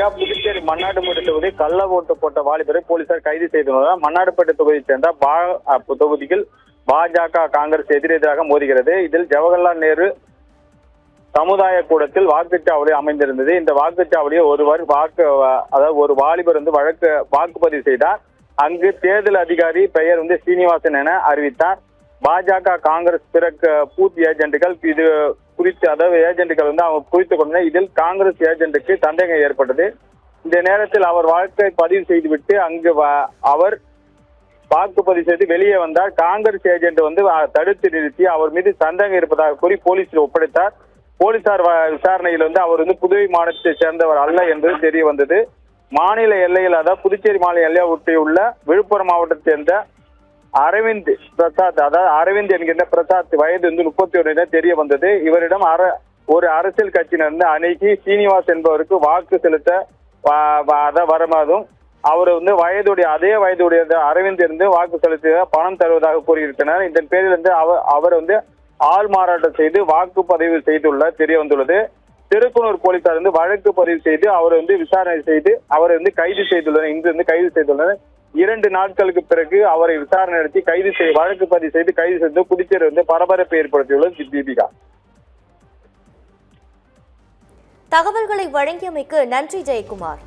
தீபிகா, புதுச்சேரி மண்ணாடுப்பேட்டை தொகுதி கள்ள ஓட்டு போட்ட வாலிபரை போலீசார் கைது செய்துள்ளனர். மண்ணாடுப்பேட்டை தொகுதியைச் சேர்ந்த தொகுதியில் பாஜக காங்கிரஸ் எதிரெதிராக மோதுகிறது. இதில் ஜவஹர்லால் நேரு சமுதாய கூடத்தில் வாக்குச்சாவடி அமைந்திருந்தது. இந்த வாக்குச்சாவடியை ஒரு வாலிபர் வாக்குப்பதிவு செய்தார். அங்கு தேர்தல் அதிகாரி பெயர் சீனிவாசன் என அறிவித்தார். பாஜக காங்கிரஸ் பிற பூத் ஏஜென்ட்டுகள் இது குறித்து ஏஜென்ட்டுகள் அவங்க குறித்துக் கொண்டனர். இதில் காங்கிரஸ் ஏஜென்ட்டுக்கு சந்தேகம் ஏற்பட்டது. இந்த நேரத்தில் அவர் வாக்கை பதிவு செய்துவிட்டு அங்கு அவர் வாக்குப்பதிவு செய்து வெளியே வந்தார். காங்கிரஸ் ஏஜென்ட் தடுத்து நிறுத்தி அவர் மீது சந்தேகம் இருப்பதாக கூறி போலீசில் ஒப்படைத்தார். போலீசார் விசாரணையில் அவர் புதுவை மாநிலத்தை சேர்ந்தவர் அல்ல என்பது தெரிய வந்தது. மாநில எல்லையில் புதுச்சேரி மாநில எல்லையை ஒட்டியுள்ள விழுப்புரம் மாவட்டத்தை சேர்ந்த அரவிந்த் என்கின்ற பிரசாத் வயது 31 தெரிய வந்தது. இவரிடம் ஒரு அரசியல் கட்சியினர் அணுகி சீனிவாஸ் என்பவருக்கு வாக்கு செலுத்த வருமாதும் அவர் அதே வயதுடைய அரவிந்த் இருந்து வாக்கு செலுத்த பணம் தருவதாக கூறியிருக்கிறார். இதன் பேரில் அவர் ஆள் மாறாட்டம் செய்து வாக்குப்பதிவு செய்துள்ள தெரிய வந்துள்ளது. திருக்குனூர் போலீசார் வழக்கு பதிவு செய்து அவர் விசாரணை செய்து அவர் கைது செய்துள்ளனர். இன்று கைது செய்துள்ளனர். 2 நாட்களுக்கு பிறகு அவரை விசாரணை நடத்தி வழக்கு பதிவு செய்து கைது செய்து புதுச்சேரி பரபரப்பை ஏற்படுத்தியுள்ளது. தீபிகா, தகவல்களை வழங்கியமைக்கு நன்றி ஜெயக்குமார்.